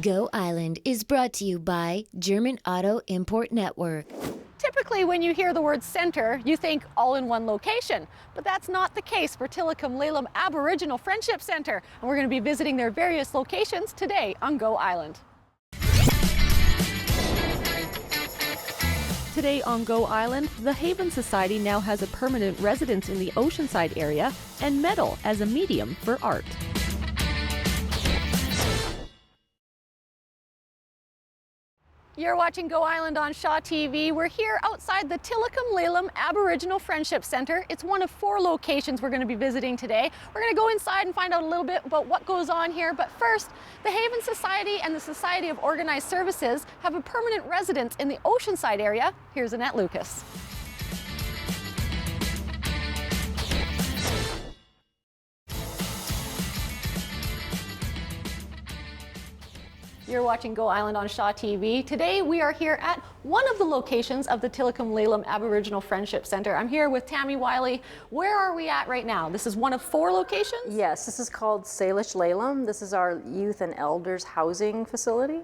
Go Island is brought to you by German Auto Import Network. Typically, when you hear the word centre, you think all in one location, but that's not the case for Tillicum Lelum Aboriginal Friendship Centre, and we're going to be visiting their various locations today on Go Island. Today on Go Island, the Haven Society now has a permanent residence in the Oceanside area and metal as a medium for art. You're watching Go Island on Shaw TV. We're here outside the Tillicum Lelum Aboriginal Friendship Centre. It's one of 4 locations we're going to be visiting today. We're going to go inside and find out a little bit about what goes on here. But first, the Haven Society and the Society of Organized Services have a permanent residence in the Oceanside area. Here's Annette Lucas. You're watching Go Island on Shaw TV. Today we are here at one of the locations of the Tillicum Lelum Aboriginal Friendship Centre. I'm here with Tammy Wiley. Where are we at right now? This is one of 4 locations? Yes, this is called Salish Lelum. This is our youth and elders housing facility.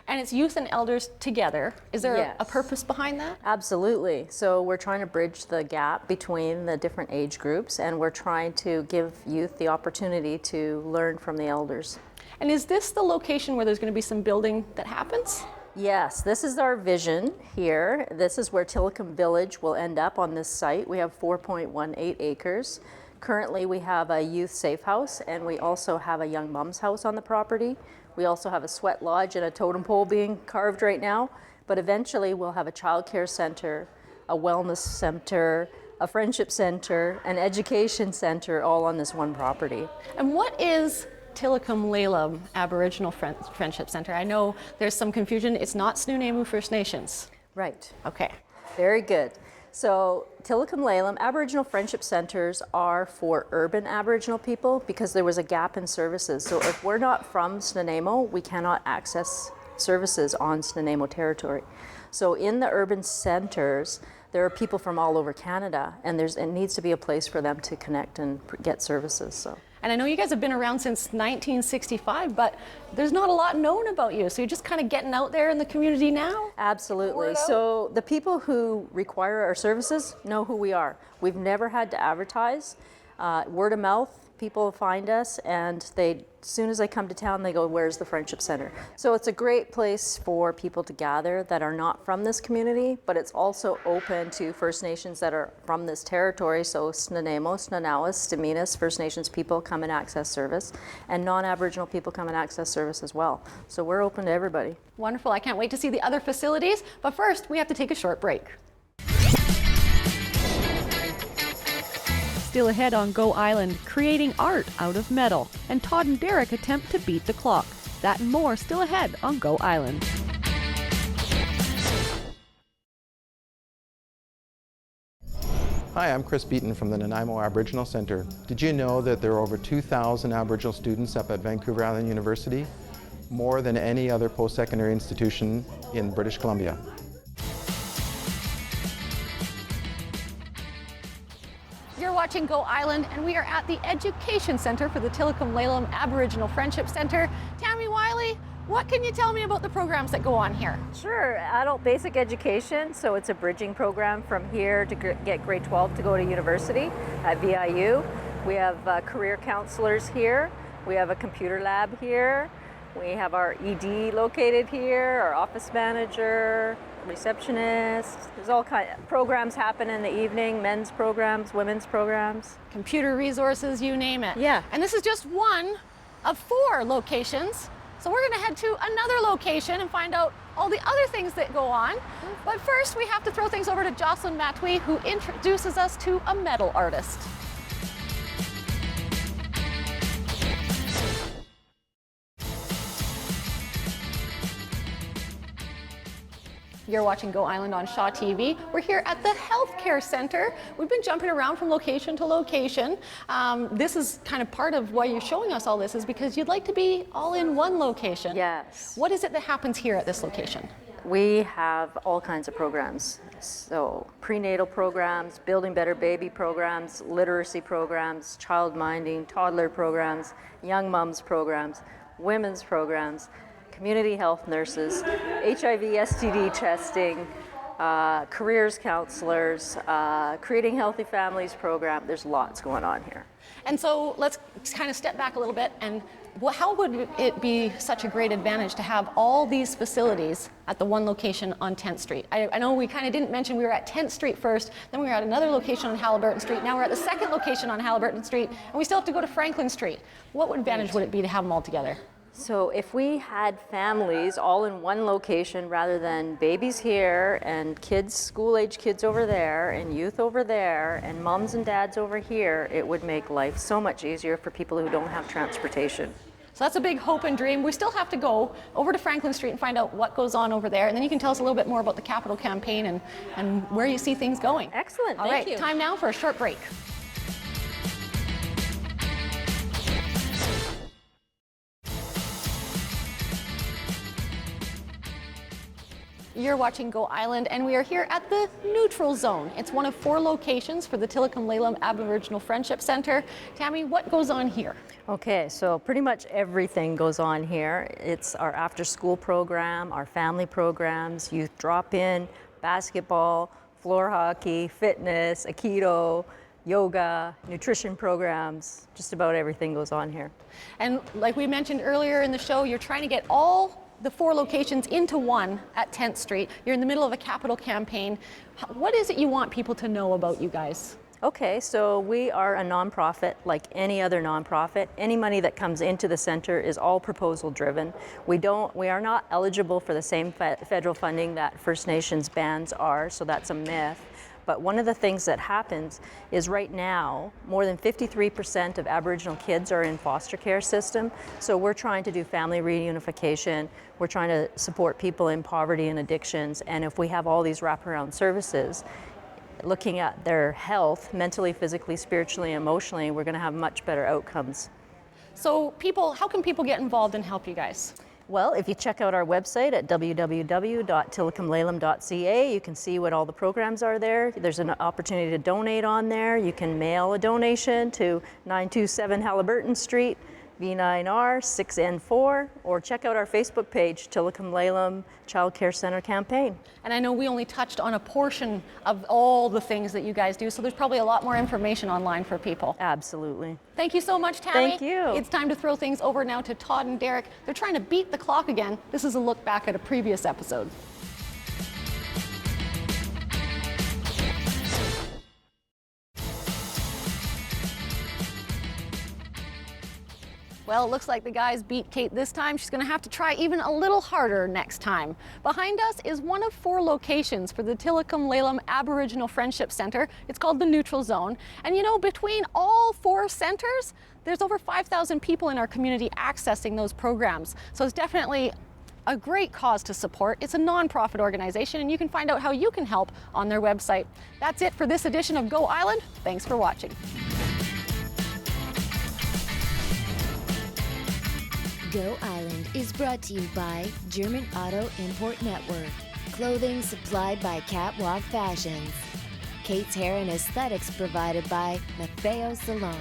And it's youth and elders together. Is there Yes. a purpose behind that? Absolutely. So we're trying to bridge the gap between the different age groups, and we're trying to give youth the opportunity to learn from the elders. And is this the location where there's going to be some building that happens? Yes, this is our vision here. This is where Tillicum Village will end up on this site. We have 4.18 acres. Currently, we have a youth safe house, and we also have a young mom's house on the property. We also have a sweat lodge and a totem pole being carved right now. But eventually, we'll have a child care center, a wellness center, a friendship center, an education center, all on this one property. And what is Tillicum Lelum Aboriginal Friendship Centre? I know there's some confusion. It's not Nanaimo First Nations. Right. Okay. Very good. So Tillicum Lelum Aboriginal Friendship Centers are for urban Aboriginal people because there was a gap in services. So if we're not from Nanaimo, we cannot access services on Nanaimo territory. So in the urban centers, there are people from all over Canada, and it needs to be a place for them to connect and get services. So. And I know you guys have been around since 1965, but there's not a lot known about you. So you're just kind of getting out there in the community now? Absolutely. So the people who require our services know who we are. We've never had to advertise. Word of mouth, people find us, and as soon as they come to town, they go, "Where's the Friendship Center?" So it's a great place for people to gather that are not from this community, but it's also open to First Nations that are from this territory. So Nanaimo, Snanawas, Staminas, First Nations people come and access service, and non-Aboriginal people come and access service as well. So we're open to everybody. Wonderful. I can't wait to see the other facilities. But first, we have to take a short break. Still ahead on Go Island, creating art out of metal, and Todd and Derek attempt to beat the clock. That and more still ahead on Go Island. Hi, I'm Chris Beaton from the Nanaimo Aboriginal Centre. Did you know that there are over 2,000 Aboriginal students up at Vancouver Island University? More than any other post-secondary institution in British Columbia. You're watching Go Island, and we are at the Education Centre for the Tillicum Lelum Aboriginal Friendship Centre. Tammy Wiley, what can you tell me about the programs that go on here? Sure, adult basic education. So it's a bridging program from here to get grade 12 to go to university at VIU. We have career counselors here. We have a computer lab here. We have our ED located here, our office manager, receptionist. There's all kinds of programs happen in the evening, men's programs, women's programs. Computer resources, you name it. Yeah. And this is just one of 4 locations. So we're going to head to another location and find out all the other things that go on. But first, we have to throw things over to Jocelyn Matui, who introduces us to a metal artist. You're watching Go Island on Shaw TV. We're here at the Healthcare Centre. We've been jumping around from location to location. This is kind of part of why you're showing us all this, is because you'd like to be all in one location. Yes. What is it that happens here at this location? We have all kinds of programs. So prenatal programs, building better baby programs, literacy programs, child minding, toddler programs, young moms programs, women's programs, community health nurses, HIV, STD testing, careers counselors, creating healthy families program. There's lots going on here. And so let's kind of step back a little bit, and how would it be such a great advantage to have all these facilities at the one location on 10th Street? I know we kind of didn't mention we were at 10th Street first, then we were at another location on Halliburton Street, now we're at the second location on Halliburton Street, and we still have to go to Franklin Street. What advantage would it be to have them all together? So if we had families all in one location rather than babies here and kids, school-age kids over there and youth over there and moms and dads over here, it would make life so much easier for people who don't have transportation. So that's a big hope and dream. We still have to go over to Franklin Street and find out what goes on over there, and then you can tell us a little bit more about the Capital Campaign and where you see things going. Excellent, Thank you. you. Time now for a short break. You're watching Go Island, and we are here at the Neutral Zone. It's one of 4 locations for the Tillicum Lelum Aboriginal Friendship Centre. Tammy, what goes on here? Okay, so pretty much everything goes on here. It's our after-school program, our family programs, youth drop-in, basketball, floor hockey, fitness, aikido, yoga, nutrition programs, just about everything goes on here. And like we mentioned earlier in the show, you're trying to get all the 4 locations into one at 10th Street. You're in the middle of a capital campaign. What is it you want people to know about you guys? Okay, so we are a nonprofit like any other nonprofit. Any money that comes into the center is all proposal driven. We are not eligible for the same federal funding that First Nations bands are, so that's a myth. But one of the things that happens is right now, more than 53% of Aboriginal kids are in foster care system. So we're trying to do family reunification. We're trying to support people in poverty and addictions. And if we have all these wraparound services, looking at their health, mentally, physically, spiritually, emotionally, we're gonna have much better outcomes. So how can people get involved and help you guys? Well, if you check out our website at www.tillicumlelum.ca, you can see what all the programs are there. There's an opportunity to donate on there. You can mail a donation to 927 Halliburton Street, V9R 6N4, or check out our Facebook page, Tillicum Lelum Child Care Center Campaign. And I know we only touched on a portion of all the things that you guys do, so there's probably a lot more information online for people. Absolutely. Thank you so much, Tammy. Thank you. It's time to throw things over now to Todd and Derek. They're trying to beat the clock again. This is a look back at a previous episode. Well, it looks like the guys beat Kate this time. She's going to have to try even a little harder next time. Behind us is one of 4 locations for the Tillicum Lelum Aboriginal Friendship Centre. It's called the Neutral Zone. And you know, between all 4 centres, there's over 5,000 people in our community accessing those programs. So it's definitely a great cause to support. It's a non-profit organization, and you can find out how you can help on their website. That's it for this edition of Go Island. Thanks for watching. Go Island is brought to you by German Auto Import Network. Clothing supplied by Catwalk Fashions. Kate's Hair and Aesthetics provided by Maffeo Salon.